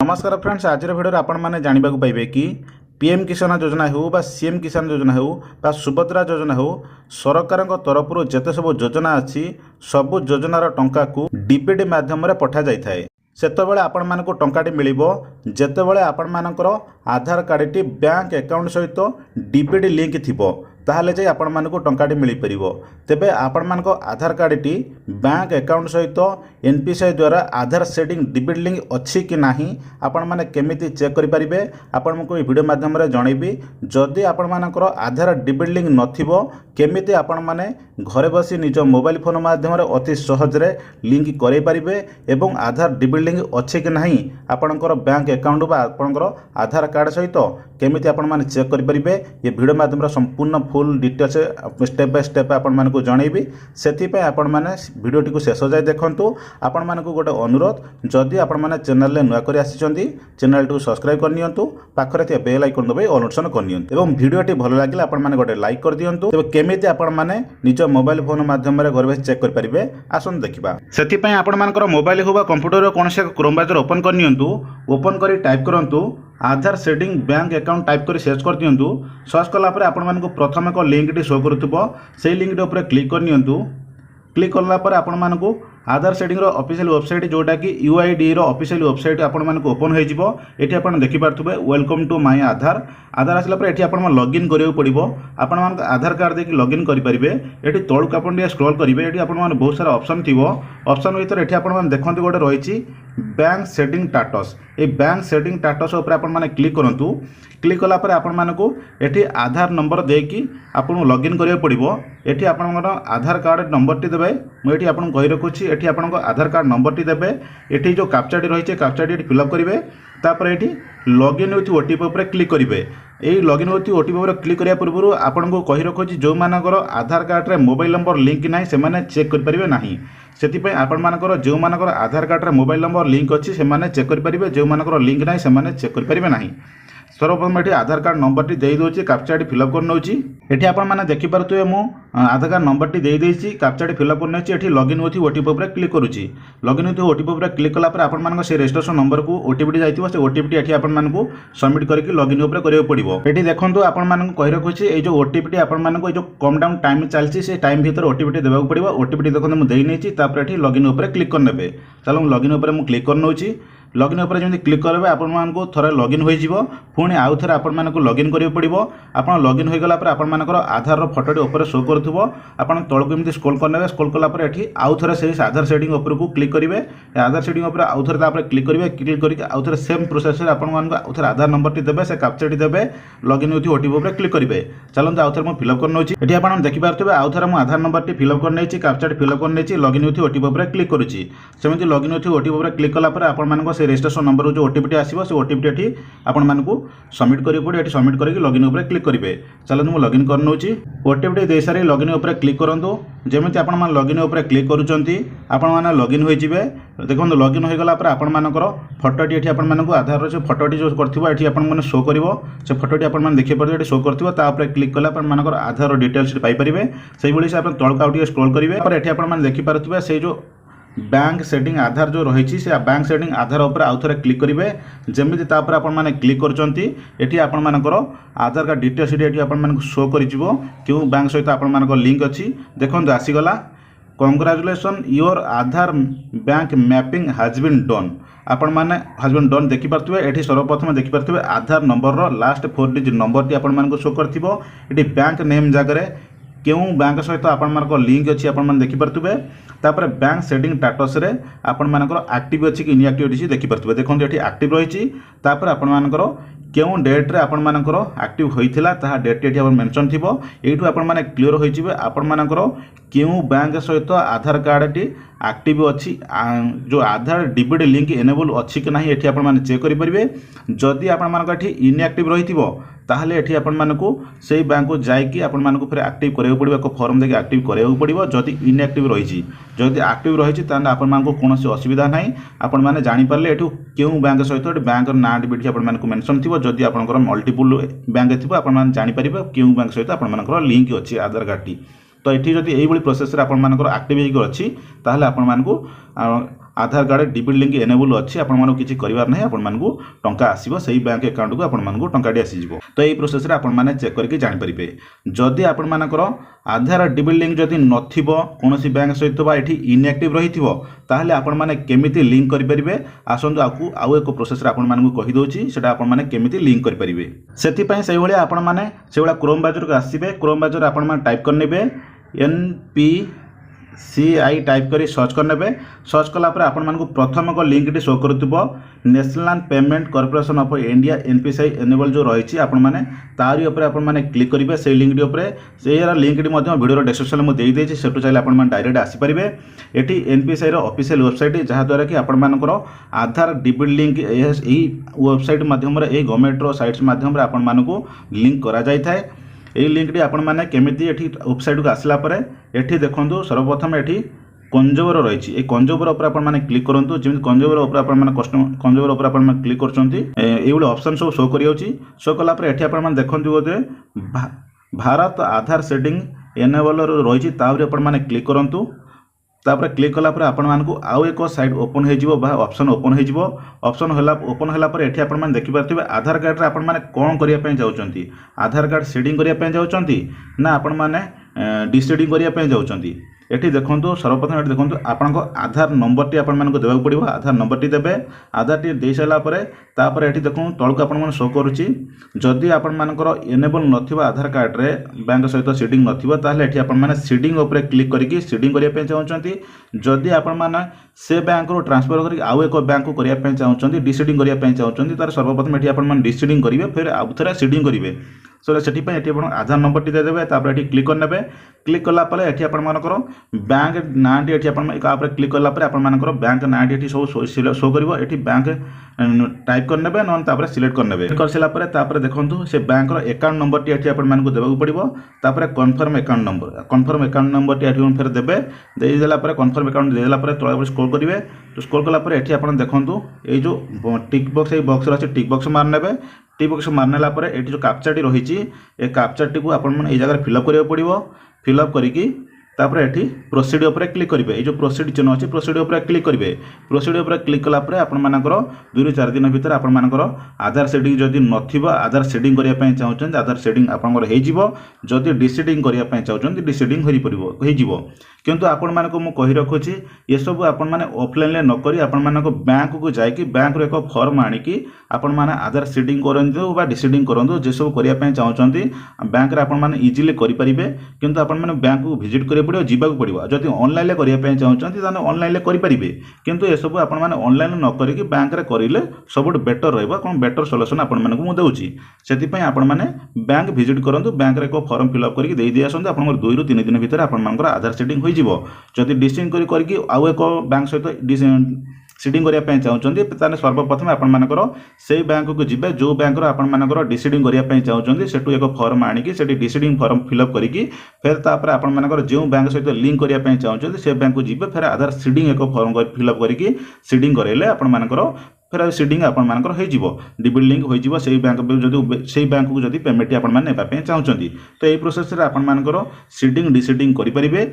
नमस्कार फ्रेंड्स, आज भिडियो आपण मैंने जानवा पाइबे कि पीएम किसान योजना हो बा सीएम किसान योजना हो बा सुभद्रा योजना हो सरकार तरफ जिते सब योजना अच्छी सबु योजनार टंका को डीपीडी माध्यम पठा जाए सेतबेले आपण मानक टंकाटी मिलिबो जेतेबेले आपण मानकर आधार कार्डटी बैंक अकाउंट सहित डीपीडी लिंक थिबो ताहले जे आपण मानक टंकाटी मिल परिबो। तेबे आपण मानक आधार कार्डटी बैंक अकाउंट सहित एनपीसीआई द्वारा आधार सेटिंग डीपीडी लिंक अच्छी कि नाही आपण माने केमिति चेक करि परिबे आपण मको वीडियो माध्यम रे जणैबी। जदि आपण मानकर आधार डीपीडी लिंक नथिबो केमिति आपण माने घरे बसी निज मोबाइल फोन माध्यम रे अति सहज रे लिंक करै परिबे एवं आधार डीपीडी लिंक अच्छी कि नाही आपणकर बैंक अकाउंट बा आपणकर आधार कार्ड सहित केमिति आपण माने चेक करि परिबे। ये वीडियो माध्यम रे संपूर्ण full details step by step आपण मानक जनइबी। सेथिपे आपण माने वीडियोटी को शेष जाय देखंतु। आपण मानक गोटे अनुरोध, जदि आपण माने चैनल ले नुआ करी आसीचंती चैनल टू सब्सक्राइब कर नियंतु, पाखरे थिया बेल आइकन दबे ऑल ऑप्शन कर नियंतु एवं वीडियोटी भलो लागिला आपण माने गोटे लाइक कर दियंतु। तबे केमिति आपण माने निज मोबाइल फोन माध्यम रे घर बस चेक कर परिबे आसन देखिबा। सेथिपे आपण मानकर मोबाइल हो बा कंप्यूटर रो कोनसे क्रोम ब्राउजर ओपन कर नियंतु। ओपन करी टाइप करंतु आधार सेटिंग बैंक अकाउंट टाइप कर सर्च कर दियंतु। सर्च कला पर आपण मानक प्रथम एक लिंक शो करूथबो से लिंक ऊपर क्लिक कर नियंतु। क्लिक करला पर आपण मानक आधार सेटिंग रो ऑफिशियल वेबसाइट जोटा कि यूआईडी रो ऑफिशियल वेबसाइट आपण मानक ओपन हो जिवो। एठी आपण देखि पारथबे वेलकम टू माय आधार। आधार आसला पर एठी आपण लॉगिन करियो पड़िबो। आपण मानक आधार कार्ड देकी लॉगिन करि परिबे। एठी तळक आपण दिया स्क्रॉल करिवे। एठी आपण मान बहुत सारा ऑप्शन थिबो। ऑप्शन भीतर एठी आपण मान देखंतु गोटे रहिछि बैंक सेटिंग स्टेटस। ए बैंक सेटिंग स्टेटस ऊपर आपण माने क्लिक करंतु। क्लिक कला पर आपण मानकु एठी आधार नंबर देकी आपण लॉगिन करियो पड़िबो। एठी आपण आधार कार्ड नंबर टी देबे। मु एठी आपण कहि रखुछि एठी आपण आधार कार्ड नंबर टी देबे। एठी जो कैप्चाटी रहिছে कैप्चाटी फिलअप करिवे। तापर एठी लॉगिन विथ ओटीपी ऊपर क्लिक करिवे। एई लॉगिन विथ ओटीपी ऊपर क्लिक करिया पूर्व आपण को कहि रखुछि जो मानकर आधार कार्ड रे मोबाइल नंबर लिंक नाही से माने चेक कर परिबे नाही। सेति आपण मानकर जो मानकर आधार कार्ड रे मोबाइल नंबर लिंक अछि से माने चेक कर परिबे, जो मानकर लिंक नाही से माने चेक कर परिबे नाही। सर्वप्रथम एठी आधार कार्ड नंबर टी देई दोछि, कैप्चाटी फिलअप कर नउछि। एठी आपण माने देखि पारथुए मु आधार कार्ड नंबर टी देई देछि, कैप्चाटी फिलअप कर नउछि। एठी लॉगिन विथ ओटीपी ऊपर क्लिक करूछि। लॉगिन विथ ओटीपी ऊपर क्लिक कला पर आपण मानक से रजिस्ट्रेशन नंबर को ओटीपी टी जाइतिबो। से ओटीपी टी एठी आपण मानक सबमिट करके लॉगिन ऊपर करियो पड़िबो। एठी देखंतु आपण मानक कहि रखुछि ए जो ओटीपी टी आपण मानक जो कम डाउन टाइम चलछि से टाइम भीतर ओटीपी टी देबाक पड़िबो। ओटीपी टी देखंतु मु देई नेछि। तापर एठी लॉगिन ऊपर क्लिक कर नेबे। चलो मु लॉगिन ऊपर मु क्लिक कर नउछि। लॉगिन ऊपर जमी क्लिक करेंगे आपण मानक थोड़े लॉगिन हो पुणी आउ थे आपण मानक लॉगिन करियो पड़िबो। आपण लॉगिन हो गला पर आपण मानकर आधार रो फोटोटी ऊपर शो करथुबो। आपण तळको एमती स्क्रॉल करनेबे। स्क्रॉल कला पर एठी आउ थे से आधार सेटिंग ऊपर को क्लिक करिवे। आधार सेटिंग ऊपर आउ थे तापर क्लिक करिवे। क्लिक करके आउ थे सेम प्रोसेस रे आपण मानक आउ थे आधार नंबर टी देबे, से कैप्चाटी देबे, लॉगिन विथ ओटीपी ऊपर क्लिक करिवे। चलंतु आउ थे मु फिलअप कर नउछि। एठी आपण देखि पारथबे आउ थे मु आधार नंबर टी फिलअप कर नैछि, कैप्चाटी फिलअप कर नैछि, लॉगिन विथ ओटीपी ऊपर क्लिक करूछि। सेमिति लॉगिन विथ ओटीपी ऊपर क्लिक कला पर आपण मानक से रजिस्ट्रेशन नंबर जो ओटीपी टी आसीबो से ओटीपी टी आपण मानकु सबमिट करियो पड़े। एठी सबमिट करके लॉगिन ऊपर क्लिक करिवे। चलନ୍ତୁ मु लॉगिन कर नउछि। ओटीपी टी दे सारी लॉगिन ऊपर क्लिक करंतु। जेमिति आपण मान लॉगिन ऊपर क्लिक करूचंती आपण माने लॉगिन होई जिवे। देखंतु लॉगिन होई गला पर आपण मानकर फोटोटी एठी आपण मानकु आधार रो फोटोटी जो करथिबो एठी आपण माने शो करिवो। से फोटोटी आपण माने देखि परबे एठी शो करथिबो। ता ऊपर क्लिक कला पर मानकर आधार रो डिटेल्स पाई परिबे। सेही भली से आपण तळका उठी स्क्रॉल करिवे। पर एठी आपण माने देखि पारथिबे से जो बैंक सेटिंग आधार जो रही से बैंक सेटिंग आधार ऊपर आउ थे क्लिक करेंगे। जमी तापर आपण मैंने क्लिक करती आपण मानकर आधार कार्ड डिटेल्स ये आपण मानक शो कर क्यों बैंक सहित आपण मानक लिंक अच्छी। देखो आसीगला congratulation your Aadhaar bank mapping has been done. आपण माने हैज बीन डन देखि पारथुबे। एठी सर्वप्रथम देखि पारथुबे आधार नंबर रो लास्ट 4 डिजिट नंबर टी आपण मानक शो करथिबो। एठी बैंक नेम जगह क्यों बैंक सहित आपण मानक लिंक अच्छी आपण माने देखि पारथुबे। तापर बैंक सेटिंग स्टेटस रे आपण मानकर एक्टिव अच्छी कि इनएक्टिव अच्छी देखि पारथुबे। देखो एठी एक्टिव रही। तापर आपण मानकर क्यों डेट रे आपण मानकर एक्टिव होइथिला ताहा डेट एठी आपण मेंशन थिबो। एठू आपण माने क्लियर होई जिवे आपण मानकर क्यों बैंक सहित आधार कार्ड टी एक्टिव अच्छी, जो आधार डीपीडी लिंक एनेबल अच्छी कि नहीं एठी आपण माने चेक करि परिबे। जदि आपण मानक एठी इनएक्टिव रहिथिबो ताहले एठी आपण मानकु सेही बैंक को जाइकी आपण मानकु फिर एक्टिव करियो पड़िबो। एक फॉर्म देके एक्टिव करियो पड़िबो। जदि इनएक्टिव रहिछि, जदि एक्टिव रहिछि ताने आपण मानकु कोनोसी असुविधा नाही। आपण माने जानि परले एठू केउ बैंक सहित बैंक नाम बिठी आपण मानकु मेंशन थिबो। जदि आपनकर मल्टीपल बैंक थिबो आपण माने जानि परिबे केउ बैंक सहित आपण मानकर लिंक अछि आधार कार्ड टी। तो ये जदि एई बळी प्रोसेस रे आपण मानकर एक्टिव हेक अछि ताहले आपण मानकु आधार कार्ड डिबिट लिंक एनेबल अच्छी आपण किसी करार ना आपण टंका आसो से बैंक अकाउंट को आपण टंकाटी आसीज तो यही प्रोसेस आपण मैंने चेक करके जानीपारे जदि आपण मानकर आधार डिबिट लिंक जदि नथिबो कोनोसी बैंक सहित बा एठी इनएक्टिव रहिथिबो ताहले आपण माने केमिति लिंक करि परिबे आसंतु आकु आउ एक प्रोसेस रे आपण मानकु कहि दोछि सेटा आपण माने केमिति लिंक करि परिबे सेति पई सेहि भली आपण माने सेवला क्रोम ब्राउजर को आसीबे क्रोम ब्राउजर आपण माने टाइप करनेबे NPCI टाइप करी सर्च करनेबे सर्च कला पर आपण मानकु प्रथम को लिंक टी शो करथुबो national payment corporation of India NPCI enable जो रही आपण माने तारी ऊपर आपण माने क्लिक करिवे से लिंक टी ऊपर से लिंक टी मध्ये वीडियो डिस्क्रिप्शन में देई देछि सेटु चाइले आपण माने डायरेक्ट आसी परिबे एटी NPCI रो ऑफिशियल वेबसाइट जहा द्वारा कि आपण मानकर आधार डिबिट लिंक एही वेबसाइट माध्यम रे ए गवर्नमेंट रो साइट्स माध्यम रे आपण मानकु लिंक करा जाय थाए यही लिंकटी आपण मैंने केमिति एठी वेबसाइट को आसला परे एठी देखंतु सर्वप्रथम एठी कंज्यूमर रही है कंज्यूमर ऊपर आपण माने क्लिक करंतु जेमि कंज्यूमर ऊपर आपण माने कस्टमर कंज्यूमर ऊपर आपण माने क्लिक करचंती एई वाला ऑप्शन सब शो करियोची शो कला परे एठी आपण माने देखंतु बोते भारत आधार सेटिंग एनेबल रही ताउरे आपण माने क्लिक करंतु तापर क्लिक कला पर आपण मानकु आउ एक साइड ओपन हो जिवो बा ऑप्शन ओपन हो जिवो ऑप्शन होला ओपन होला पर एठी आपण माने देखि पारथिबे आधार कार्ड रे आपण माने कोन करिया पय जाउचंती आधार कार्ड सेटिंग करिया पय जाउचंती ना आपण माने डिसेडिंग करिया पय जाउचंती एठी देखंतु सर्वप्रथम एठी देखंतु आपनको आधार नंबर टी आपण मानको देबाक पड़िबो आधार नंबर टी देबे आधार टी देई सला परे तापर एठी देखु तळको आपण माने शो करूची जदि आपण मानकर एनेबल नथिबो आधार कार्ड रे बैंक सहित सीडिंग नथिबो ताहले एठी आपण माने सीडिंग ऊपर क्लिक करिकि सीडिंग करिया पे चाहउचंती जदि आपण माने से बैंक रो ट्रांसफर करिकि आउ एक बैंक को करिया पे चाहउचंती डिसीडिंग करिया पे चाहउचंती तार सर्वप्रथम एठी आपण माने डिसीडिंग करिवे फिर आउ थरा सीडिंग करिवे सो सेठी पे एठी आपण आधार नंबर टी दे देबे तापर एठी क्लिक करनेबे क्लिक कला परे एठी आपण मानकर बैंक नाटी एठी आपण एक ऊपर क्लिक कला परे आपण मानकर बैंक नाटी एठी शो करिवो एठी बैंक टाइप करनेबे नन तापर सिलेक्ट करनेबे कर सिला परे तापर देखंतु से बैंक रो अकाउंट नंबर टी एठी आपण मानको देबाक पड़िबो तापर कन्फर्म अकाउंट नंबर टी एठी फिर देबे देई देला परे कन्फर्म अकाउंट दे देला परे तळे स्क्रॉल करिवे तो स्क्रॉल कला परे एठी आपण देखंतु ए जो टिक बॉक्स ए बॉक्स रो टिक बॉक्स मारनेबे टिक बॉक्स मारनेला परे एठी जो कैप्चा टी रहिची ए कैप्चा टी को आपण मन ए जगह फिलअप करियो पड़िबो फिलअप करिकि तापर एठी प्रोसीड ऊपर क्लिक करिवे ए जो प्रोसीड चिन्ह अछि प्रोसीड ऊपर क्लिक करिवे प्रोसीड ऊपर क्लिक कला परे आपण मानकर 2 ରୁ 4 दिन भीतर आपण मानकर आधार सेटिंग जदि नथिबो आधार सेटिंग करिया पय चाहउछन आधार सेटिंग आपनकर हे जिवो जदि डिसीडिंग करिया पय चाहउछन डिसीडिंग होई परिबो हे जिवो किंतु आपण मानको मु कहि रखुची ये सब आपण माने ऑफलाइन ले न करी आपण मानको बैंक को जाय कि बैंक रो एक फॉर्म आनी कि आपण माने आधार सेटिंग करंतु बा डिसीडिंग करंतु जे सब करिया पय चाहउछन बैंक रे आपण माने इजीली करि परिबे किंतु आपण माने बैंक को विजिट करिया पड़ियो जीवाक पड़ियो जदि ऑनलाइन ले करिया पय चाहउछन ताने ऑनलाइन ले करि परिबे किंतु ए सब आपण माने ऑनलाइन न करी कि बैंक रे करिले सबुट बेटर रहइबो कोन बेटर सॉल्यूशन आपण मानको मु देउची सेति पय आपण माने बैंक विजिट करंतु बैंक रे को फॉर्म फिल अप करके देई दिया आसंतु आपण 2 ରୁ 3 दिन भीतर आपण मानकर आधार सेटिंग होई जिवो जदि डिसीडिंग करके आउ एक बैंक सहित सीडिंग करिया पय चाहउचंदी ताने सर्वप्रथम आपण मानकर से बैंक को जिबे जो बैंक रो आपण मानकर डिसीडिंग करिया पय चाहउचंदी सेटु एक फॉर्म आनी कि सेटी डिसीडिंग फॉर्म फिल अप करिकि फिर तापर आपण मानकर जो बैंक सहित लिंक करिया पय चाहउचंदी से बैंक को जिबे फिर आधार सीडिंग एक फॉर्म फिल अप करिकि सीडिंग करेले आपण मानकर फिर सीडिंग आपण मानकर होई जिवो डिबिट लिंक होई जिवो सेही बैंक जदि सेही बैंक को जदि पेमेंट आपण माने नेबा पय चाहउचंदी तो एई प्रोसेस रे आपण मानकर सीडिंग डिसीडिंग करि परिबे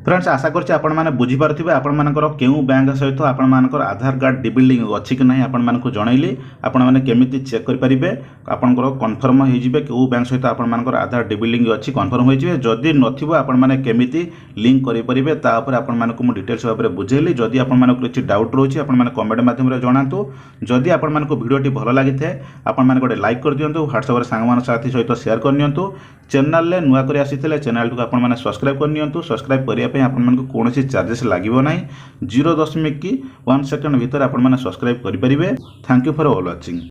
फ्रेंड्स आशा करछि आपण माने बुझी पारथिबे आपण मानकर केउ बैंक सहित आपण मानकर आधार कार्ड डिबिट लिंक अछि कि नाही आपण मानकु जणाइली आपण माने केमिति चेक करि परिबे आपनकर कन्फर्म होई जिबे केउ बैंक सहित आपण मानकर आधार डिबिट लिंक अछि कन्फर्म होई जिबे जदि नथिबो आपण माने केमिति लिंक करि परिबे ता ऊपर आपण मानकु मु डिटेल्स भाबरे बुझेली जदि आपण मानकु किछि डाउट रोछि आपण माने कमेंट माध्यम रे जणांतु जदि आपण मानकु वीडियोटी भलो लागिथे आपण माने गोटे लाइक कर दियंतु व्हाट्सएप रे सांग मान साथी सहित शेयर कर नियंतु चैनल ले नुवा करी आसीथिले चैनल को आपण माने सब्सक्राइब कर नियंतु सब्सक्राइब करिया पे आपण मानकु कोनोसी चार्जेस लागिवो नाही 0.1 सेकंड भीतर आपण माने सब्सक्राइब करि परिबे thank you for all watching.